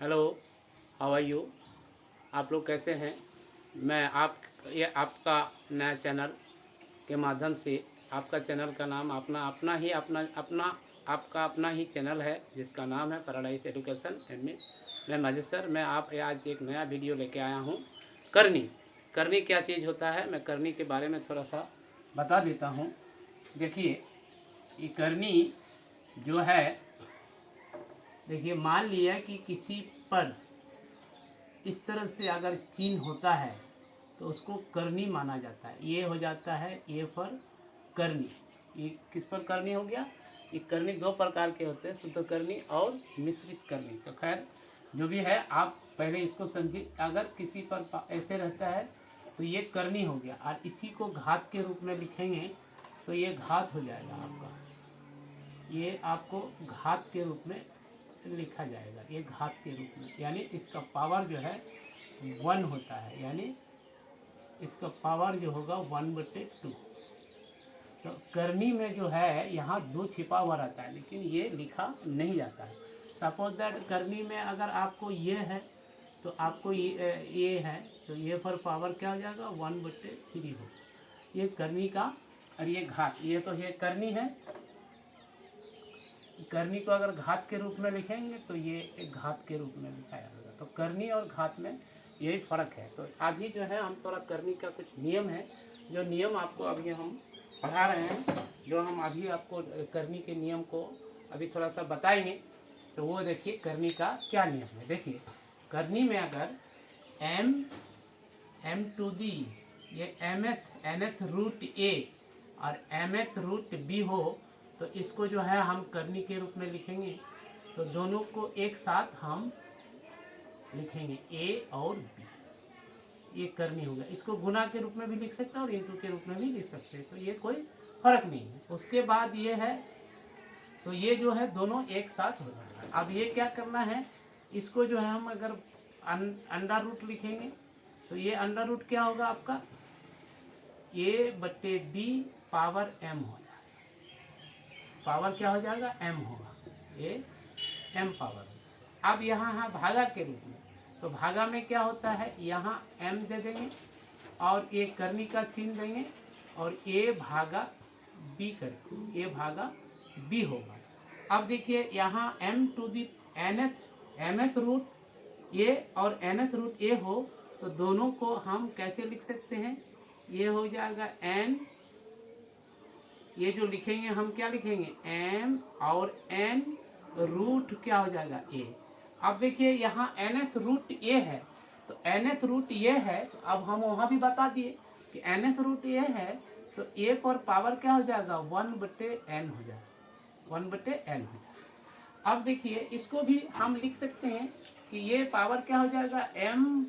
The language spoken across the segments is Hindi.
Hello, how are you? आप लोग कैसे हैं? मैं ये आपका नया चैनल के माध्यम से आपका चैनल का नाम आपका अपना ही चैनल है जिसका नाम है पैराडाइज एजुकेशन एडमिन। मैं मजिद सर, मैं आप आज एक नया वीडियो लेके आया हूँ। करनी करनी क्या चीज़ होता है, मैं करनी के बारे में थोड़ा सा बता देता हूँ। देखिए, ये करनी जो है, देखिए मान लिया कि किसी पर इस तरह से अगर चिन्ह होता है तो उसको करनी माना जाता है। ये हो जाता है ए पर करनी। ये किस पर करनी हो गया? ये करनी दो प्रकार के होते हैं, शुद्ध करनी और मिश्रित करनी। तो खैर जो भी है, आप पहले इसको समझिए। अगर किसी पर ऐसे रहता है तो ये करनी हो गया, और इसी को घात के रूप में लिखेंगे तो ये घात हो जाएगा आपका। ये आपको घात के रूप में लिखा जाएगा, ये घात के रूप में, यानी इसका पावर जो है 1 होता है, यानी इसका पावर जो होगा 1/2। तो करनी में जो है यहाँ 2 छिपा हुआ रहता है, लेकिन ये लिखा नहीं जाता है। सपोज दैट करनी में अगर आपको ये है तो आपको ये है, तो ये पर पावर क्या हो जाएगा? 1/3 हो। ये करनी का, और ये घात, ये तो ये करनी है। करनी को अगर घात के रूप में लिखेंगे तो ये एक घात के रूप में लिखा जाएगा। तो करनी और घात में यही फ़र्क है। तो अभी जो है हम थोड़ा करनी का कुछ नियम है, जो नियम आपको अभी हम पढ़ा रहे हैं, जो हम अभी आपको करनी के नियम को अभी थोड़ा सा बताएंगे। तो वो देखिए करनी का क्या नियम है। देखिए, करनी में अगर m⁴ ये nth रूट a और mth रूट b हो तो इसको जो है हम करनी के रूप में लिखेंगे। तो दोनों को एक साथ हम लिखेंगे a और b, ये करनी होगा। इसको गुना के रूप में भी लिख सकते हैं और इंटू के रूप में भी लिख सकते हैं, तो ये कोई फर्क नहीं है। उसके बाद ये है, तो ये जो है दोनों एक साथ हो जाएगा। अब ये क्या करना है, इसको जो है हम अगर अंडर रूट लिखेंगे तो ये अंडर रूट क्या होगा आपका? a/b पावर m हो जाएगा। पावर क्या हो जाएगा? m होगा, ये m पावर। अब यहाँ है भागा के रूप में, तो भागा में क्या होता है, यहाँ m दे देंगे और ये करनी का चिन्ह देंगे और a/b करके a/b होगा। अब देखिए यहाँ mth रूट a और nth रूट a हो तो दोनों को हम कैसे लिख सकते हैं? ये हो जाएगा n, ये जो लिखेंगे हम क्या लिखेंगे? m और n रूट क्या हो जाएगा? a। अब देखिए यहाँ nth रूट a है, तो nth रूट ये है, तो अब हम वहाँ भी बता दिए कि nth रूट ये है, तो a पर पावर क्या हो जाएगा? 1/n हो जाएगा, 1/n हो जाएगा। अब देखिए इसको भी हम लिख सकते हैं कि ये पावर क्या हो जाएगा? m,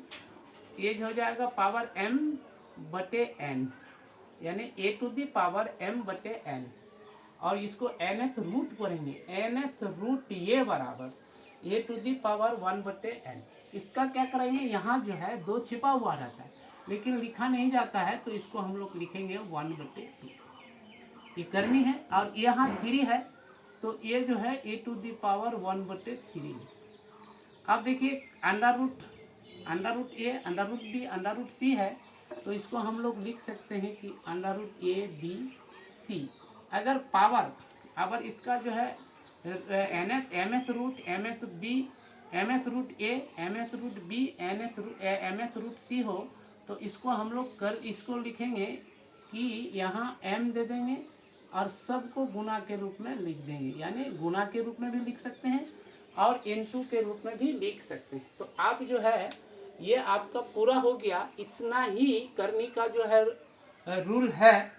ये हो जाएगा पावर m/n, यानी a⁴m/n, और इसको nth रूट पढ़ेंगे। nth रूट ये बराबर a⁴1/n। इसका क्या करेंगे, यहाँ जो है 2 छिपा हुआ रहता है लेकिन लिखा नहीं जाता है, तो इसको हम लोग लिखेंगे 1/2। ये करनी है, और यहाँ 3 है तो ये जो है a⁴1/3। अब देखिए under root a, under root b, under root c है, तो इसको हम लोग लिख सकते हैं कि अंडर रूट a/b/c। अगर पावर, अगर इसका जो है mth root mth root a, mth root b, mth root c हो, तो इसको हम लोग इसको लिखेंगे कि यहाँ m दे देंगे और सबको गुना के रूप में लिख देंगे, यानी गुना के रूप में भी लिख सकते हैं और इनटू के रूप में भी लिख सकते हैं। तो आप जो है ये आपका पूरा हो गया। इतना ही करनी का जो है रूल है,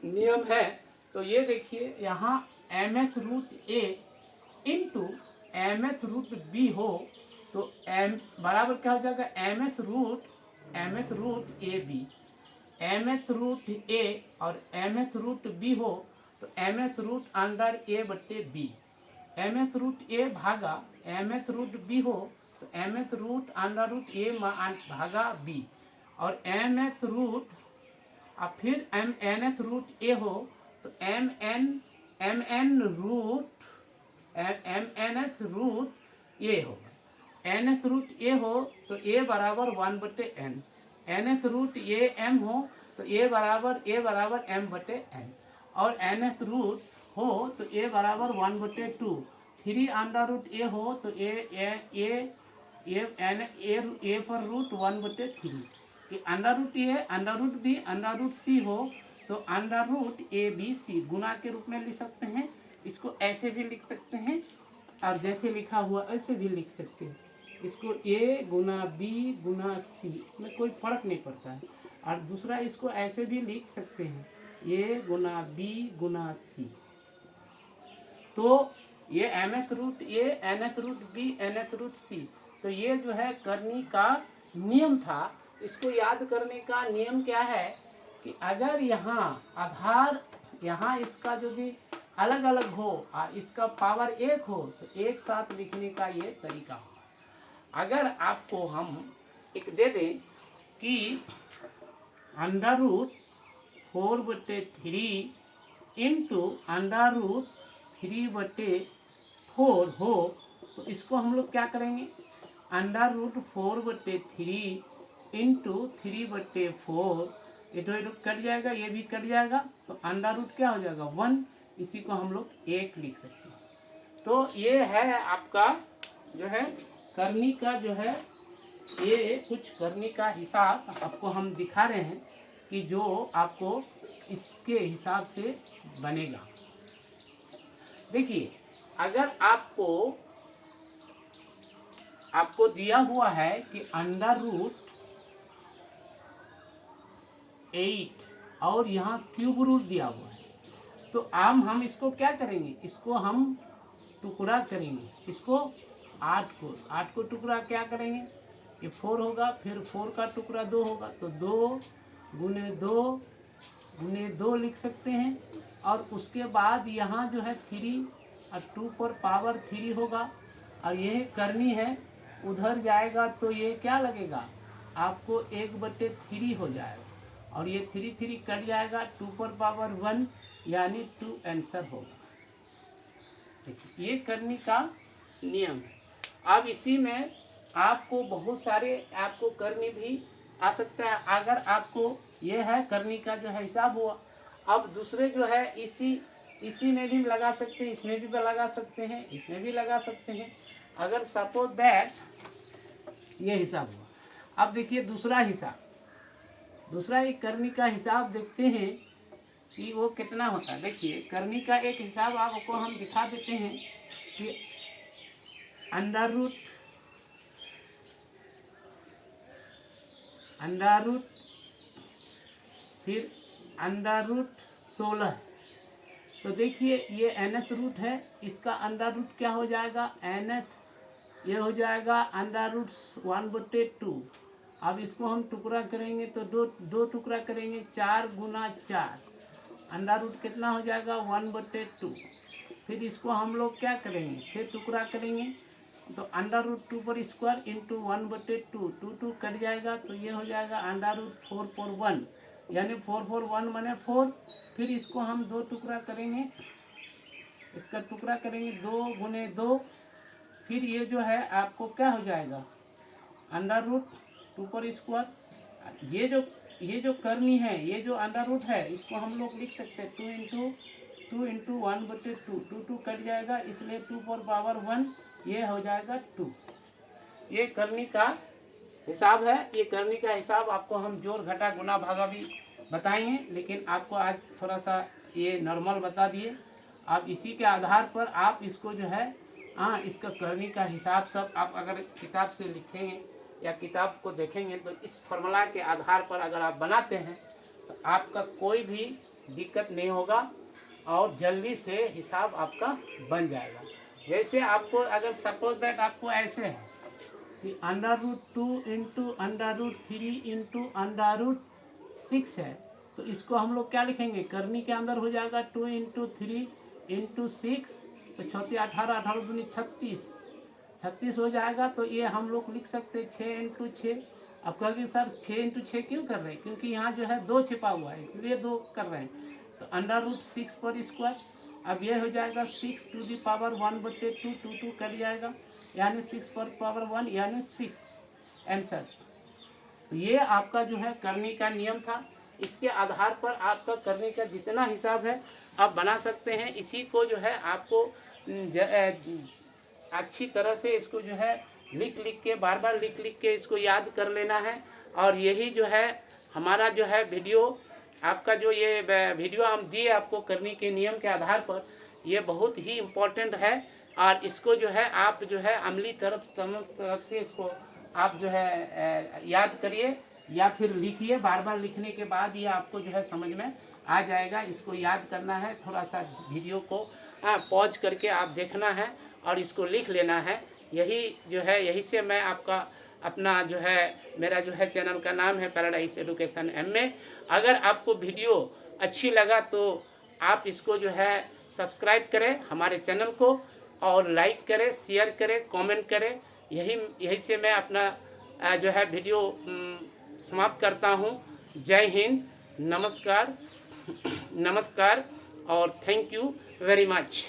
नियम है। तो ये देखिए यहाँ mth root a into mth root b हो तो m बराबर क्या हो जाएगा? mth root ab, mth root a और mth रूट b हो तो mth root under a/b, mth root a भागा mth रूट b हो तो mth root under root a भागा b, और mth रूट, अब फिर nth रूट a हो तो mnth रूट a होगा। nth रूट ए हो तो a बराबर 1/n, nth रूट ए m हो तो a बराबर m बटे n, और nth रूट हो तो a बराबर 1/2, 3 अंडर रूट a हो तो a पर root 1/3, under root A under root B under root C हो तो under root A B C गुना के रूप में लिख सकते हैं। इसको ऐसे भी लिख सकते हैं और जैसे लिखा हुआ ऐसे भी लिख सकते हैं। इसको ए गुना बी गुना सी, इसमें कोई फर्क नहीं पड़ता है। और दूसरा इसको ऐसे भी लिख सकते हैं, ए गुना बी गुना सी। तो ये mth root A, nth root B, nth root C, तो ये जो है करनी का नियम था। इसको याद करने का नियम क्या है कि अगर यहाँ आधार यहाँ इसका जो भी अलग अलग हो और इसका पावर 1 हो तो एक साथ लिखने का ये तरीका हो। अगर आपको हम एक दे दें कि under root 4/3 into under root 3/4 हो तो इसको हम लोग क्या करेंगे, अंडर रूट 4/3 इंटू 3/4, ये तो कट जाएगा, ये भी कट जाएगा, तो अंडर रूट क्या हो जाएगा 1, इसी को हम लोग 1 लिख सकते हैं। तो ये है आपका जो है करनी का जो है ये कुछ करनी का हिसाब आपको हम दिखा रहे हैं कि जो आपको इसके हिसाब से बनेगा। देखिए अगर आपको दिया हुआ है कि अंडर रूट 8 और यहाँ क्यूब रूट दिया हुआ है, तो हम इसको क्या करेंगे, इसको हम टुकड़ा करेंगे, इसको 8 को टुकड़ा क्या करेंगे, ये 4 होगा, फिर 4 का टुकड़ा 2 होगा, तो 2 गुने 2 लिख सकते हैं। और उसके बाद यहाँ जो है 3 और 2 पर पावर 3 होगा, और ये करनी है उधर जाएगा तो ये क्या लगेगा आपको 1/3 हो जाएगा, और ये 3 कट जाएगा, 2 पर पावर 1 यानी 2 आंसर होगा। ये करनी का नियम है। अब इसी में आपको बहुत सारे आपको करनी भी आ सकता है। अगर आपको ये है करनी का जो है हिसाब हुआ, अब दूसरे जो है इसी में भी लगा सकते हैं, इसमें भी लगा सकते हैं, इसमें भी लगा सकते हैं। अगर सपोज दैट ये हिसाब हुआ, अब देखिए दूसरा एक करनी का हिसाब देखते हैं कि वो कितना होता है। देखिए करनी का एक हिसाब आपको हम दिखा देते हैं कि अंडर रूट फिर अंडर रूट 16, तो देखिए ये nth रूट है, इसका अंडर रूट क्या हो जाएगा nth, ये हो जाएगा अंडर रूट 1/2। अब इसको हम टुकड़ा करेंगे तो दो टुकड़ा करेंगे, 4 गुना 4, अंडर रूट कितना हो जाएगा 1/2। फिर इसको हम लोग क्या करेंगे, फिर टुकड़ा करेंगे तो अंडर रूट 2 पर स्क्वायर इंटू 1/2, 2 कट जाएगा, तो ये हो जाएगा अंडर रूट 4/1, यानी 4/1 माने 4। फिर इसको हम 2 टुकड़ा करेंगे, इसका टुकड़ा करेंगे 2 गुने 2, फिर ये जो है आपको क्या हो जाएगा अंडर रूट 2 पर स्क्वायर। ये जो करनी है, ये जो अंडर रूट है, इसको हम लोग लिख सकते हैं 2 इंटू 1/2, 2 कट जाएगा, इसलिए 2 पर पावर 1, ये हो जाएगा 2। ये करनी का हिसाब है। ये करनी का हिसाब आपको हम जोड़ घटा गुना भागा भी बताएंगे, लेकिन आपको आज थोड़ा सा ये नॉर्मल बता दिए। आप इसी के आधार पर आप इसको जो है इसका करनी का हिसाब सब आप अगर किताब से लिखेंगे या किताब को देखेंगे तो इस फॉर्मूला के आधार पर अगर आप बनाते हैं तो आपका कोई भी दिक्कत नहीं होगा और जल्दी से हिसाब आपका बन जाएगा। जैसे आपको अगर सपोज दैट आपको ऐसे है कि under root 2 into under root 3 into under root 6 है, तो इसको हम लोग क्या लिखेंगे, करनी के अंदर हो जाएगा 2 इंटू 3 इंटू 6, तो 6 18, 18 दूनी 36 हो जाएगा। तो ये हम लोग लिख सकते 6 इंटू 6। अब कहोगे सर 6 इंटू 6 क्यों कर रहे हैं, क्योंकि यहाँ जो है 2 छिपा हुआ है इसलिए 2 कर रहे हैं। तो अंडर रूट 6 पर स्क्वायर, अब ये हो जाएगा 6 टू दी पावर 1/2, 2 कट जाएगा, यानी 6 यानी 6 आंसर। तो ये आपका जो है करने का नियम था। इसके आधार पर आपका करने का जितना हिसाब है आप बना सकते हैं। इसी को जो है आपको अच्छी तरह से इसको जो है लिख के बार बार लिख के इसको याद कर लेना है। और यही जो है हमारा जो है वीडियो, आपका जो ये वीडियो हम दिए आपको करने के नियम के आधार पर, ये बहुत ही इम्पोर्टेंट है। और इसको जो है आप जो है अमली तरफ से इसको आप जो है याद करिए या फिर लिखिए। बार बार लिखने के बाद ये आपको जो है समझ में आ जाएगा। इसको याद करना है, थोड़ा सा वीडियो को पॉज करके आप देखना है और इसको लिख लेना है। यही जो है, यही से मैं आपका अपना जो है मेरा जो है चैनल का नाम है पैराडाइज एजुकेशन MA। अगर आपको वीडियो अच्छी लगा तो आप इसको जो है सब्सक्राइब करें हमारे चैनल को, और लाइक करें, शेयर करें, कमेंट करें। यही से मैं अपना जो है वीडियो समाप्त करता हूँ। जय हिंद, नमस्कार और थैंक यू वेरी मच।